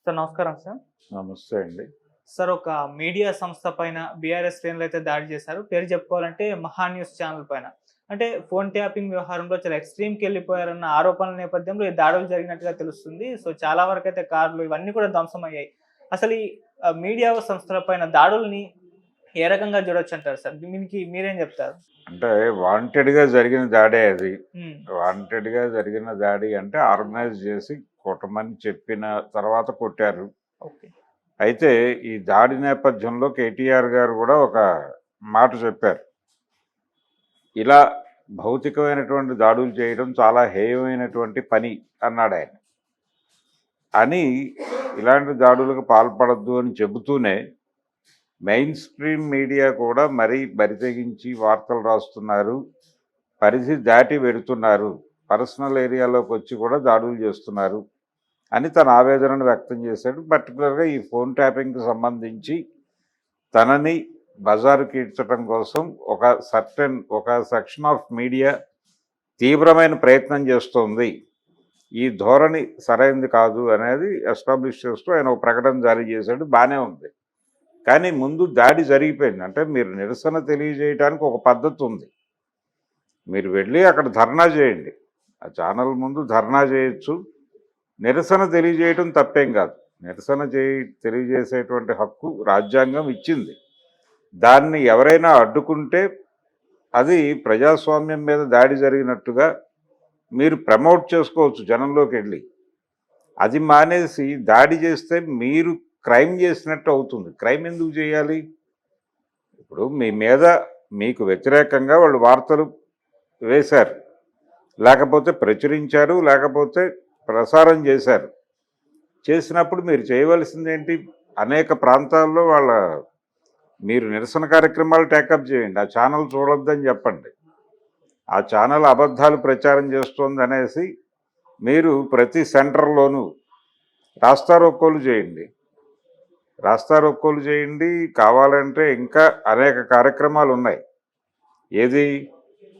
Sir నమస్కారం sir. నమస్తే అండి. సార్ ఒక మీడియా సంస్థ పైన బీఆర్ఎస్ శ్రేణులైతే దాడి చేశారు. పేరు చెప్పుకోవాలంటే మహా న్యూస్ ఛానెల్ పైన. అంటే ఫోన్ ట్యాపింగ్ వ్యవహారంలో చాలా ఎక్స్‌ట్రీమ్‌కెళ్ళిపోయారన్న ఆరోపణల నేపథ్యంలో ఈ దాడులు జరిగినట్టుగా తెలుస్తుంది. సో చాలా వరకైతే కార్లు ఇవన్నీ కూడా ధ్వంసమయ్యాయి. అసలు ఈ మీడియా సంస్థల పైన దాడుల్ని ఏ రకంగా చూడొచ్చంటారు సార్? దీనికి మీరేం చెప్తారు? అంటే వాంటెడ్‌గా జరిగిన దాడే అది. హ్మ్. వాంటెడ్‌గా జరిగిన దాడి అంటే ఆర్గనైజ్ చేసి కొట్టమని చెప్పిన తర్వాత కొట్టారు. ఓకే. అయితే ఈ దాడి నేపథ్యంలో కేటీఆర్ గారు కూడా ఒక మాట చెప్పారు. ఇలా భౌతికమైనటువంటి దాడులు చేయడం చాలా హేయమైనటువంటి పని అన్నాడాయన. అని ఇలాంటి దాడులకు పాల్పడొద్దు అని చెబుతూనే మెయిన్ స్ట్రీమ్ మీడియా కూడా మరీ బరితెగించి వార్తలు రాస్తున్నారు. పరిధి దాటి వెడుతున్నారు. పర్సనల్ ఏరియాలోకి వచ్చి కూడా దాడులు చేస్తున్నారు అని తన ఆవేదనను వ్యక్తం చేశాడు. పర్టికులర్గా ఈ ఫోన్ ట్యాపింగ్కి సంబంధించి తనని బజారుకి ఈడ్చడం కోసం ఒక సెక్షన్ ఆఫ్ మీడియా తీవ్రమైన ప్రయత్నం చేస్తోంది. ఈ ధోరణి సరైనది కాదు అనేది ఎస్టాబ్లిష్ చేస్తూ ఆయన ఒక ప్రకటన జారీ చేశాడు. బాగానే ఉంది. కానీ ముందు దాడి జరిగిపోయింది. అంటే మీరు నిరసన తెలియజేయడానికి ఒక పద్ధతి ఉంది. మీరు వెళ్ళి అక్కడ ధర్నా చేయండి. ఆ ఛానల్ ముందు ధర్నా చేయొచ్చు. నిరసన తెలియజేయటం తప్పేం కాదు. నిరసన తెలియజేసేటువంటి హక్కు రాజ్యాంగం ఇచ్చింది. దాన్ని ఎవరైనా అడ్డుకుంటే అది ప్రజాస్వామ్యం మీద దాడి జరిగినట్టుగా మీరు ప్రమోట్ చేసుకోవచ్చు జనంలోకి వెళ్ళి. అది మానేసి దాడి చేస్తే మీరు క్రైమ్ చేసినట్టు అవుతుంది. క్రైమ్ ఎందుకు చేయాలి? ఇప్పుడు మీ మీద మీకు వ్యతిరేకంగా వాళ్ళు వార్తలు వేశారు, లేకపోతే ప్రచురించారు, లేకపోతే ప్రసారం చేశారు. చేసినప్పుడు మీరు చేయవలసిందేంటి? అనేక ప్రాంతాల్లో మీరు నిరసన కార్యక్రమాలు టేకప్ చేయండి. ఆ ఛానల్ చూడొద్దని చెప్పండి. ఆ ఛానల్ అబద్ధాలు ప్రచారం చేస్తోంది అనేసి మీరు ప్రతి సెంటర్లోనూ రాస్తారోకోలు చేయండి. కావాలంటే ఇంకా అనేక కార్యక్రమాలు ఉన్నాయి. ఏది?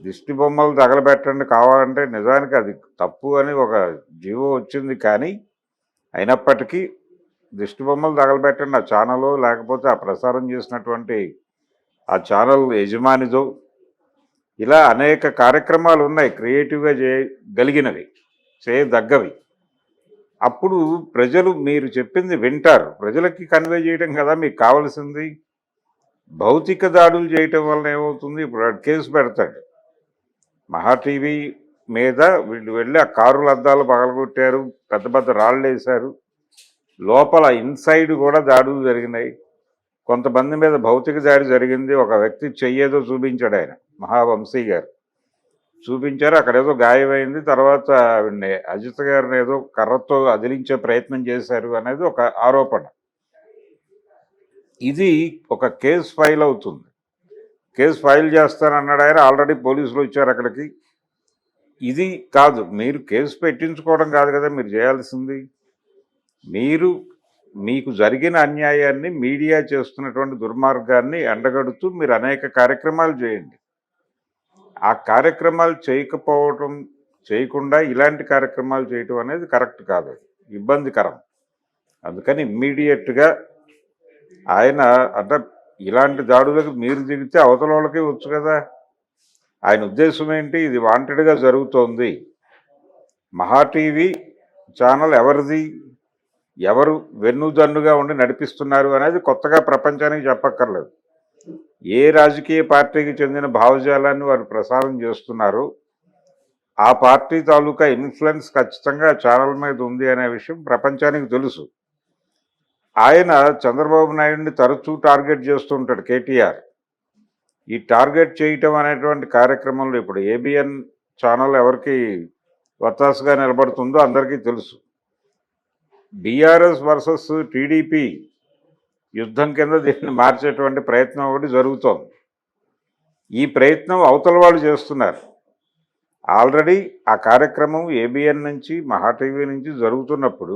దిష్టి బొమ్మలు తగలబెట్టండి కావాలంటే. నిజానికి అది తప్పు అని ఒక జీవో వచ్చింది. కానీ అయినప్పటికీ దిష్టి బొమ్మలు తగలబెట్టండి ఆ ఛానల్, లేకపోతే ఆ ప్రసారం చేసినటువంటి ఆ ఛానల్ యజమానిదో. ఇలా అనేక కార్యక్రమాలు ఉన్నాయి క్రియేటివ్గా చేయగలిగినవి, చేయదగ్గవి. అప్పుడు ప్రజలు మీరు చెప్పింది వింటారు. ప్రజలకి కన్వే చేయడం కదా మీకు కావాల్సింది. భౌతిక దాడులు చేయటం వలన ఏమవుతుంది? ఇప్పుడు కేసు పెడతాడు. మహా టీవీ మీద వీళ్ళు వెళ్ళి ఆ కారుల అద్దాలు పగలగొట్టారు, పెద్ద పెద్ద రాళ్ళు వేశారు. లోపల ఇన్సైడ్ కూడా దాడులు జరిగినాయి. కొంతమంది మీద భౌతిక దాడి జరిగింది. ఒక వ్యక్తి చెయ్యేదో చూపించాడు ఆయన, మహావంశీ గారు చూపించారు. అక్కడేదో గాయమైంది. తర్వాత అజిత్ గారిని ఏదో కర్రతో అదిలించే ప్రయత్నం చేశారు అనేది ఒక ఆరోపణ. ఇది ఒక కేసు ఫైల్ అవుతుంది. కేసు ఫైల్ చేస్తానన్నాడు ఆయన. ఆల్రెడీ పోలీసులు వచ్చారు అక్కడికి. ఇది కాదు, మీరు కేసు పెట్టించుకోవడం కాదు కదా మీరు చేయాల్సింది. మీకు జరిగిన అన్యాయాన్ని, మీడియా చేస్తున్నటువంటి దుర్మార్గాన్ని ఎండగడుతూ మీరు అనేక కార్యక్రమాలు చేయండి. ఆ కార్యక్రమాలు చేయకుండా ఇలాంటి కార్యక్రమాలు చేయటం అనేది కరెక్ట్ కాదు, అది ఇబ్బందికరం. అందుకని ఇమ్మీడియట్గా ఆయన అంటే ఇలాంటి దాడులకు మీరు దిగితే అవతల వాళ్ళకి వచ్చు కదా. ఆయన ఉద్దేశం ఏంటి? ఇది వాంటెడ్గా జరుగుతోంది. మహా టీవీ ఛానల్ ఎవరిది? ఎవరు వెన్నుదన్నుగా ఉండి నడిపిస్తున్నారు అనేది కొత్తగా ప్రపంచానికి చెప్పక్కర్లేదు. ఏ రాజకీయ పార్టీకి చెందిన భావజాలాన్ని వారు ప్రసారం చేస్తున్నారు, ఆ పార్టీ తాలూకా ఇన్ఫ్లుయెన్స్ ఖచ్చితంగా ఛానల్ మీద ఉంది అనే విషయం ప్రపంచానికి తెలుసు. ఆయన చంద్రబాబు నాయుడిని తరచూ టార్గెట్ చేస్తుంటాడు కేటీఆర్. ఈ టార్గెట్ చేయటం అనేటువంటి కార్యక్రమంలో ఇప్పుడు ఏబిఎన్ ఛానల్ ఎవరికి వత్తాసుగా నిలబడుతుందో అందరికీ తెలుసు. బీఆర్ఎస్ వర్సెస్ టీడీపీ యుద్ధం కింద దీన్ని మార్చేటువంటి ప్రయత్నం ఒకటి జరుగుతోంది. ఈ ప్రయత్నం అవతల వాళ్ళు చేస్తున్నారు. ఆల్రెడీ ఆ కార్యక్రమం ఏబిఎన్ నుంచి, మహా టీవీ నుంచి జరుగుతున్నప్పుడు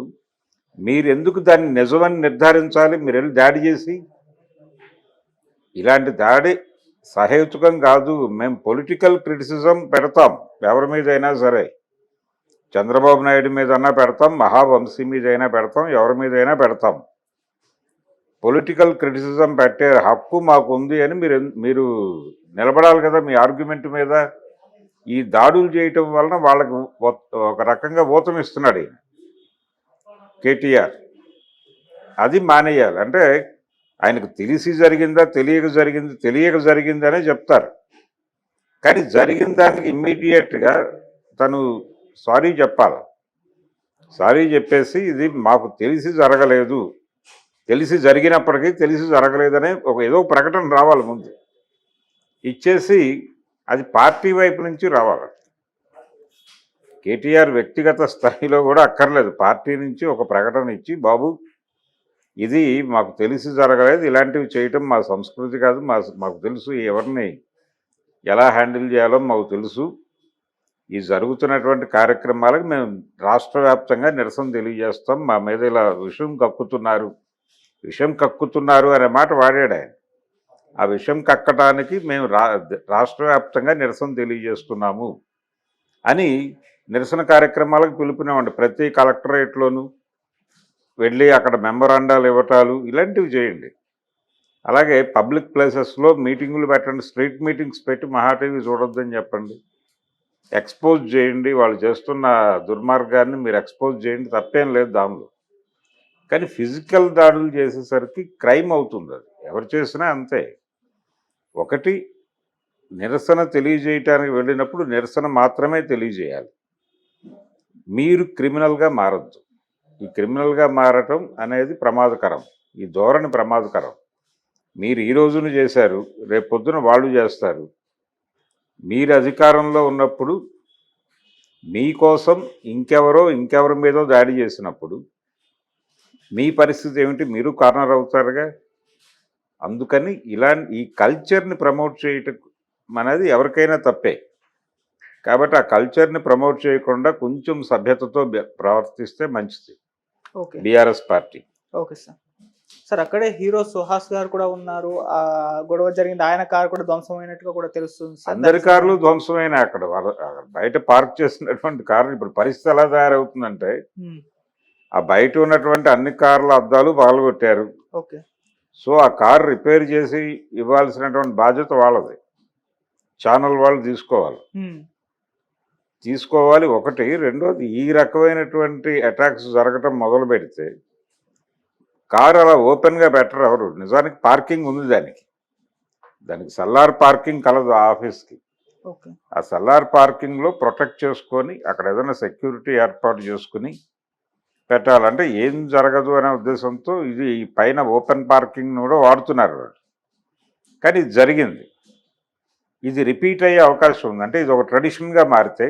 మీరెందుకు దాన్ని నిజమని నిర్ధారించాలి? మీరు వెళ్ళి దాడి చేసి. ఇలాంటి దాడి సహేతుకం కాదు. మేము పొలిటికల్ క్రిటిసిజం పెడతాం ఎవరి మీద అయినా సరే. చంద్రబాబు నాయుడు మీదన్నా పెడతాం, మహావంశీ మీదైనా పెడతాం, ఎవరి మీదైనా పెడతాం. పొలిటికల్ క్రిటిసిజం పెట్టే హక్కు మాకు ఉంది అని మీరు నిలబడాలి కదా మీ ఆర్గ్యుమెంట్ మీద. ఈ దాడులు చేయటం వలన వాళ్ళకు ఒక రకంగా ఊతం ఇస్తున్నాడు ఈయన కేటీఆర్. అది మానేయాలి. అంటే ఆయనకు తెలిసి జరిగిందా, తెలియక జరిగిందనే చెప్తారు. కానీ జరిగిన దానికి ఇమ్మీడియట్గా తను సారీ చెప్పాలి. సారీ చెప్పేసి ఇది మాకు తెలిసి జరగలేదు, తెలిసి జరిగినప్పటికీ తెలిసి జరగలేదనే ఏదో ప్రకటన రావాలి ముందు. ఇచ్చేసి అది పార్టీ వైపు నుంచి రావాలి. కేటీఆర్ వ్యక్తిగత స్థాయిలో కూడా అక్కర్లేదు, పార్టీ నుంచి ఒక ప్రకటన ఇచ్చి, బాబు ఇది మాకు తెలిసి జరగలేదు, ఇలాంటివి చేయటం మా సంస్కృతి కాదు, మాకు తెలుసు ఎవరిని ఎలా హ్యాండిల్ చేయాలో మాకు తెలుసు, ఈ జరుగుతున్నటువంటి కార్యక్రమాలకు మేము రాష్ట్ర వ్యాప్తంగా నిరసన తెలియజేస్తాం, మా మీద ఇలా విషం కక్కుతున్నారు అనే మాట వాడాడు ఆయన. ఆ విషం కక్కటానికి మేము రాష్ట్ర వ్యాప్తంగా నిరసన తెలియజేస్తున్నాము అని నిరసన కార్యక్రమాలకు పిలుపునివ్వండి. ప్రతి కలెక్టరేట్లోనూ వెళ్ళి అక్కడ మెమరాండాలు ఇవ్వటాలు ఇలాంటివి చేయండి. అలాగే పబ్లిక్ ప్లేసెస్లో మీటింగులు పెట్టండి, స్ట్రీట్ మీటింగ్స్ పెట్టి మహా టీవీ చూడొద్దని చెప్పండి, ఎక్స్పోజ్ చేయండి. వాళ్ళు చేస్తున్న దుర్మార్గాన్ని మీరు ఎక్స్పోజ్ చేయండి, తప్పేం లేదు దానిలో. కానీ ఫిజికల్ దాడులు చేసేసరికి క్రైమ్ అవుతుంది. అది ఎవరు చేసినా అంతే. ఒకటి, నిరసన తెలియజేయటానికి వెళ్ళినప్పుడు నిరసన మాత్రమే తెలియజేయాలి. మీరు క్రిమినల్గా మారద్దు. ఈ క్రిమినల్గా మారటం అనేది ప్రమాదకరం. ఈ ధోరణి ప్రమాదకరం. మీరు ఈ రోజున చేశారు, రేపు పొద్దున వాళ్ళు చేస్తారు. మీరు అధికారంలో ఉన్నప్పుడు మీకోసం ఇంకెవరి మీదో దాడి చేసినప్పుడు మీ పరిస్థితి ఏమిటి? మీరు కార్నర్ అవుతారుగా. అందుకని ఈ కల్చర్ని ప్రమోట్ చేయటం అనేది ఎవరికైనా తప్పే. కాబట్టి ఆ కల్చర్ని ప్రమోట్ చేయకుండా కొంచెం సభ్యతతో ప్రవర్తిస్తే మంచిది okay BRS party. Okay sir. Sir అక్కడే హీరో సుహాస్ గారు కూడా ఉన్నారు. ఆ గొడవ జరిగింది, ఆయన కారు కూడా ధ్వంసమైనట్టుగా కూడా తెలుస్తుంది సార్. అందరి కార్లు ధ్వంసమైన అక్కడ బయట పార్క్ చేసినటువంటి కార్లు ఇప్పుడు పరిస్థితి ఎలా తయారవుతుందంటే, ఆ బయట ఉన్నటువంటి అన్ని కార్ల అద్దాలు పగలగొట్టారు. ఓకే. సో ఆ కారు రిపేర్ చేసి ఇవ్వాల్సినటువంటి బాధ్యత వాళ్ళది. ఛానల్ వాళ్ళు తీసుకోవాలి ఒకటి. రెండోది, ఈ రకమైనటువంటి అటాక్స్ జరగటం మొదలు పెడితే కారు అలా ఓపెన్గా పెట్టరు ఎవరు. నిజానికి పార్కింగ్ ఉంది దానికి సల్లార్ పార్కింగ్ కలదు ఆ ఆఫీస్కి. ఆ సల్లార్ పార్కింగ్లో ప్రొటెక్ట్ చేసుకొని అక్కడ ఏదైనా సెక్యూరిటీ ఏర్పాటు చేసుకుని పెట్టాలంటే ఏం జరగదు అనే ఉద్దేశంతో ఇది పైన ఓపెన్ పార్కింగ్ను కూడా వాడుతున్నారు వాళ్ళు. కానీ ఇది జరిగింది. ఇది రిపీట్ అయ్యే అవకాశం ఉంది. అంటే ఇది ఒక ట్రెడిషన్గా మారితే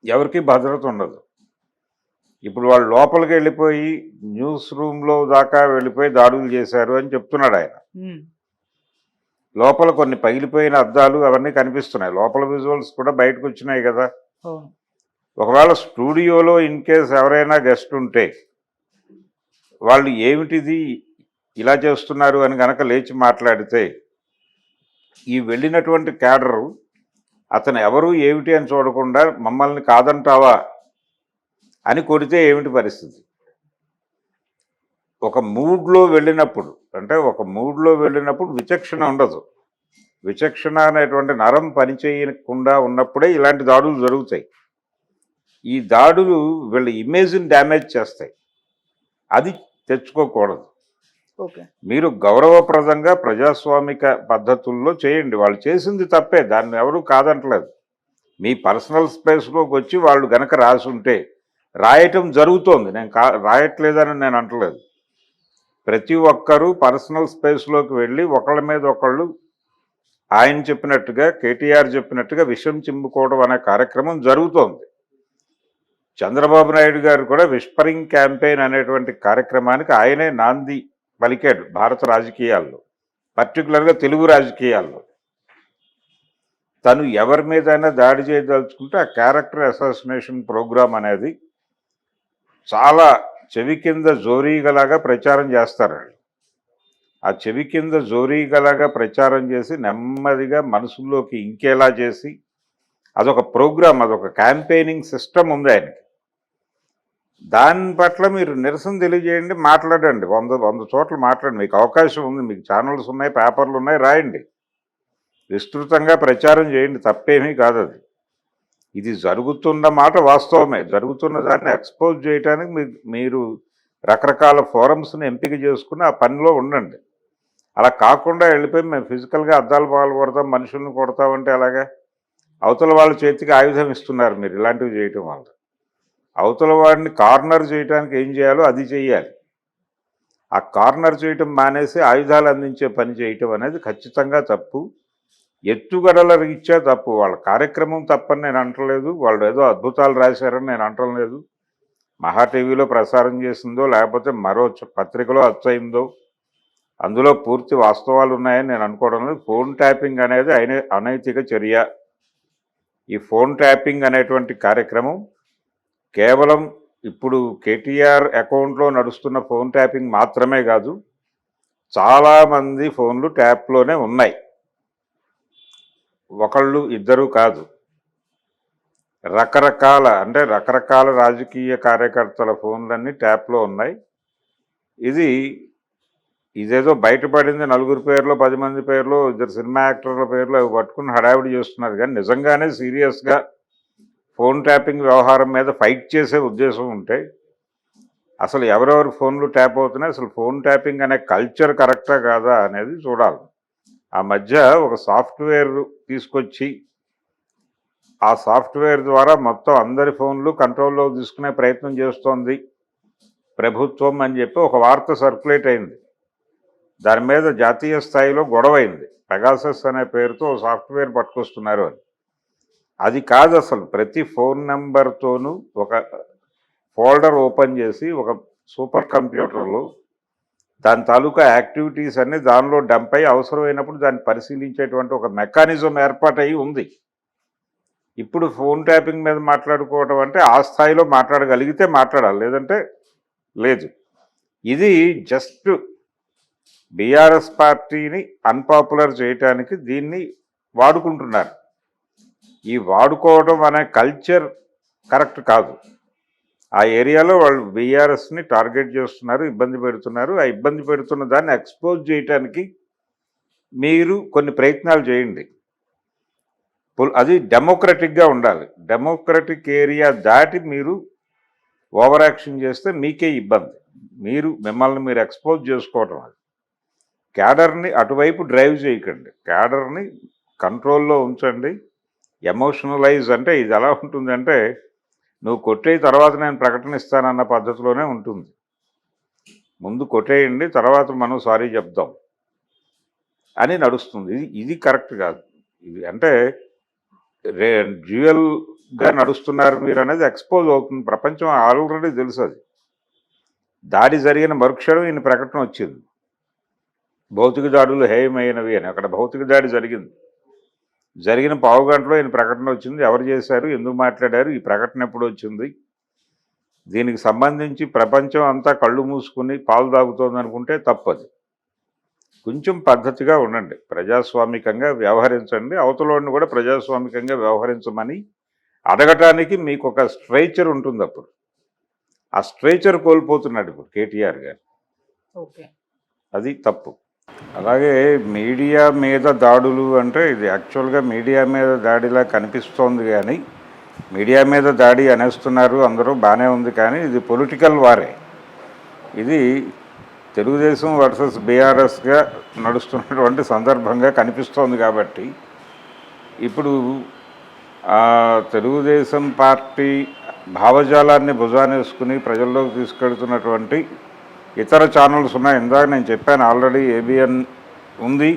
ఎవరికి భద్రత ఉండదు. ఇప్పుడు వాళ్ళు లోపలికి వెళ్ళిపోయి న్యూస్ రూమ్లో దాకా వెళ్ళిపోయి దాడులు చేశారు అని చెప్తున్నాడు ఆయన. లోపల కొన్ని పగిలిపోయిన అద్దాలు అవన్నీ కనిపిస్తున్నాయి. లోపల విజువల్స్ కూడా బయటకు వచ్చినాయి కదా. ఒకవేళ స్టూడియోలో ఇన్ కేస్ ఎవరైనా గెస్ట్ ఉంటే వాళ్ళు ఏమిటిది ఇలా చేస్తున్నారు అని కనుక లేచి మాట్లాడితే ఈ వెళ్ళినటువంటి క్యాడరు అతను ఎవరు ఏమిటి అని చూడకుండా మమ్మల్ని కాదంటావా అని కొడితే ఏమిటి పరిస్థితి? ఒక మూడ్లో వెళ్ళినప్పుడు విచక్షణ ఉండదు. విచక్షణ అనేటువంటి నరం పనిచేయకుండా ఉన్నప్పుడే ఇలాంటి దాడులు జరుగుతాయి. ఈ దాడులు వీళ్ళ ఇమేజ్ని డ్యామేజ్ చేస్తాయి. అది తెచ్చుకోకూడదు. మీరు గౌరవప్రదంగా ప్రజాస్వామిక పద్ధతుల్లో చేయండి. వాళ్ళు చేసింది తప్పే, దాన్ని ఎవరు కాదంటలేదు. మీ పర్సనల్ స్పేస్లోకి వచ్చి వాళ్ళు గనక రాసుంటే, రాయటం జరుగుతోంది, నేను రాయట్లేదని నేను అంటలేదు. ప్రతి ఒక్కరూ పర్సనల్ స్పేస్లోకి వెళ్ళి ఒకళ్ళ మీద ఒకళ్ళు ఆయన చెప్పినట్టుగా, కేటీఆర్ చెప్పినట్టుగా విషం చిమ్ముకోవడం అనే కార్యక్రమం జరుగుతోంది. చంద్రబాబు నాయుడు గారు కూడా విస్పరింగ్ క్యాంపెయిన్ అనేటువంటి కార్యక్రమానికి ఆయనే నాంది పలికాడు భారత రాజకీయాల్లో, పర్టికులర్గా తెలుగు రాజకీయాల్లో. తను ఎవరి మీదైనా దాడి చేయదలుచుకుంటే ఆ క్యారెక్టర్ అసాసినేషన్ ప్రోగ్రాం అనేది చాలా చెవి కింద జోరీగలాగా ప్రచారం చేస్తారు. ఆ చెవి కింద జోరీగలాగా ప్రచారం చేసి నెమ్మదిగా మనసుల్లోకి ఇంకేలా చేసి అదొక ప్రోగ్రామ్, అదొక క్యాంపెయినింగ్ సిస్టమ్ ఉంది ఆయనకి. దాని పట్ల మీరు నిరసన తెలియజేయండి, మాట్లాడండి, 100 చోట్ల మాట్లాడండి. మీకు అవకాశం ఉంది, మీకు ఛానల్స్ ఉన్నాయి, పేపర్లు ఉన్నాయి, రాయండి, విస్తృతంగా ప్రచారం చేయండి, తప్పేమీ కాదు అది. ఇది జరుగుతున్న మాట వాస్తవమే. జరుగుతున్న దాన్ని ఎక్స్పోజ్ చేయడానికి మీరు రకరకాల ఫోరమ్స్ని ఎంపిక చేసుకుని ఆ పనిలో ఉండండి. అలా కాకుండా వెళ్ళిపోయి మేము ఫిజికల్గా అద్దాలు పాలు కొడతాం, మనుషుల్ని కొడతామంటే అలాగా? అవతల వాళ్ళ చేతికి ఆయుధం ఇస్తున్నారు మీరు ఇలాంటివి చేయటం వల్ల. అవతల వాడిని కార్నర్ చేయడానికి ఏం చేయాలో అది చేయాలి. ఆ కార్నర్ చేయటం మానేసి ఆయుధాలు అందించే పని చేయటం అనేది ఖచ్చితంగా తప్పు. ఎత్తుగడల రీత్యా తప్పు. వాళ్ళ కార్యక్రమం తప్పని నేను అంటలేదు, వాళ్ళు ఏదో అద్భుతాలు రాశారని నేను అంటలేదు. మహా టీవీలో ప్రసారం చేసిందో లేకపోతే మరో పత్రికలో అచ్చయిందో అందులో పూర్తి వాస్తవాలు ఉన్నాయని నేను అనుకోవడం లేదు. ఫోన్ ట్యాపింగ్ అనేది అనైతిక చర్య. ఈ ఫోన్ ట్యాపింగ్ అనేటువంటి కార్యక్రమం కేవలం ఇప్పుడు కేటీఆర్ అకౌంట్లో నడుస్తున్న ఫోన్ ట్యాపింగ్ మాత్రమే కాదు, చాలామంది ఫోన్లు ట్యాప్లోనే ఉన్నాయి. ఒకళ్ళు ఇద్దరు కాదు, రకరకాల రాజకీయ కార్యకర్తల ఫోన్లన్నీ ట్యాప్లో ఉన్నాయి. ఇదేదో బయటపడింది, నలుగురు పేర్లో 10 మంది పేర్లో, ఇద్దరు సినిమా యాక్టర్ల పేర్లో అవి పట్టుకుని హడావిడి చేస్తున్నారు. కానీ నిజంగానే సీరియస్గా ఫోన్ ట్యాపింగ్ వ్యవహారం మీద ఫైట్ చేసే ఉద్దేశం ఉంటే అసలు ఎవరెవరు ఫోన్లు ట్యాప్ అవుతున్నాయి, అసలు ఫోన్ ట్యాపింగ్ అనే కల్చర్ కరెక్టా కాదా అనేది చూడాలి. ఆ మధ్య ఒక సాఫ్ట్వేర్ తీసుకొచ్చి ఆ సాఫ్ట్వేర్ ద్వారా మొత్తం అందరి ఫోన్లు కంట్రోల్లో తీసుకునే ప్రయత్నం చేస్తోంది ప్రభుత్వం అని చెప్పి ఒక వార్త సర్క్యులేట్ అయింది. దాని మీద జాతీయ స్థాయిలో గొడవైంది. పెగాసస్ అనే పేరుతో సాఫ్ట్వేర్ పట్టుకొస్తున్నారు అని. అది కాదు, అసలు ప్రతి ఫోన్ నెంబర్తోనూ ఒక ఫోల్డర్ ఓపెన్ చేసి ఒక సూపర్ కంప్యూటర్లో దాని తాలూకా యాక్టివిటీస్ అన్నీ దానిలో డంప్ అయ్యి అవసరమైనప్పుడు దాన్ని పరిశీలించేటువంటి ఒక మెకానిజం ఏర్పాటయి ఉంది. ఇప్పుడు ఫోన్ ట్యాపింగ్ మీద మాట్లాడుకోవటం అంటే ఆ స్థాయిలో మాట్లాడగలిగితే మాట్లాడాలి, లేదంటే లేదు. ఇది జస్ట్ బీఆర్ఎస్ పార్టీని అన్పాపులర్ చేయటానికి దీన్ని వాడుకుంటున్నారు. ఈ వాడుకోవడం అనే కల్చర్ కరెక్ట్ కాదు. ఆ ఏరియాలో వాళ్ళు బీఆర్ఎస్ని టార్గెట్ చేస్తున్నారు, ఇబ్బంది పెడుతున్నారు. ఆ ఇబ్బంది పెడుతున్న దాన్ని ఎక్స్పోజ్ చేయటానికి మీరు కొన్ని ప్రయత్నాలు చేయండి. అది డెమోక్రటిక్గా ఉండాలి. డెమోక్రటిక్ ఏరియా దాటి మీరు ఓవర్ యాక్షన్ చేస్తే మీకే ఇబ్బంది. మిమ్మల్ని మీరు ఎక్స్పోజ్ చేసుకోవటం. అది క్యాడర్ని అటువైపు డ్రైవ్ చేయకండి, క్యాడర్ని కంట్రోల్లో ఉంచండి. ఎమోషనలైజ్ అంటే ఇది ఎలా ఉంటుందంటే, నువ్వు కొట్టే తర్వాత నేను ప్రకటన ఇస్తానన్న పద్ధతిలోనే ఉంటుంది. ముందు కొట్టేయండి, తర్వాత మనం సారీ చెప్దాం అని నడుస్తుంది. ఇది కరెక్ట్ కాదు. ఇది అంటే డ్యూయల్గా నడుస్తున్నారు మీరు అనేది ఎక్స్పోజ్ అవుతుంది. ప్రపంచం ఆల్రెడీ తెలుసు. అది దాడి జరిగిన మరుక్షణం ఈయన ప్రకటన వచ్చింది, భౌతిక దాడులు హేయమైనవి అని. అక్కడ భౌతిక దాడి జరిగిన పావు గంటలో ఈయన ప్రకటన వచ్చింది. ఎవరు చేశారు, ఎందుకు మాట్లాడారు, ఈ ప్రకటన ఎప్పుడు వచ్చింది, దీనికి సంబంధించి ప్రపంచం అంతా కళ్ళు మూసుకుని పాలు తాగుతోంది అనుకుంటే తప్పదు. కొంచెం పద్ధతిగా ఉండండి, ప్రజాస్వామికంగా వ్యవహరించండి. అవతలని కూడా ప్రజాస్వామికంగా వ్యవహరించమని అడగటానికి మీకు ఒక స్ట్రైచర్ ఉంటుంది. అప్పుడు ఆ స్ట్రైచర్ కోల్పోతున్నాడు ఇప్పుడు కేటీఆర్ గారు. ఓకే, అది తప్పు. అలాగే మీడియా మీద దాడులు అంటే ఇది యాక్చువల్గా మీడియా మీద దాడిలా కనిపిస్తోంది, కానీ మీడియా మీద దాడి అనేస్తున్నారు అందరూ, బాగానే ఉంది. కానీ ఇది పొలిటికల్ వారే. ఇది తెలుగుదేశం వర్సెస్ బీఆర్ఎస్గా నడుస్తున్నటువంటి సందర్భంగా కనిపిస్తోంది. కాబట్టి ఇప్పుడు తెలుగుదేశం పార్టీ భావజాలాన్ని భుజానేసుకుని ప్రజల్లోకి తీసుకెళ్తున్నటువంటి ఇతర ఛానల్స్ ఉన్నాయి. ఇందాక నేను చెప్పాను, ఆల్రెడీ ఏబిఎన్ ఉంది,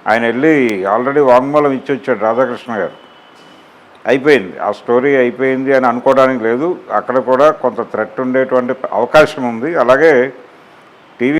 ఆయన వెళ్ళి ఆల్రెడీ వాంగ్మూలం ఇచ్చొచ్చాడు రాధాకృష్ణ గారు. అయిపోయింది, ఆ స్టోరీ అయిపోయింది అని అనుకోవడానికి లేదు. అక్కడ కూడా కొంత థ్రెట్ ఉండేటువంటి అవకాశం ఉంది. అలాగే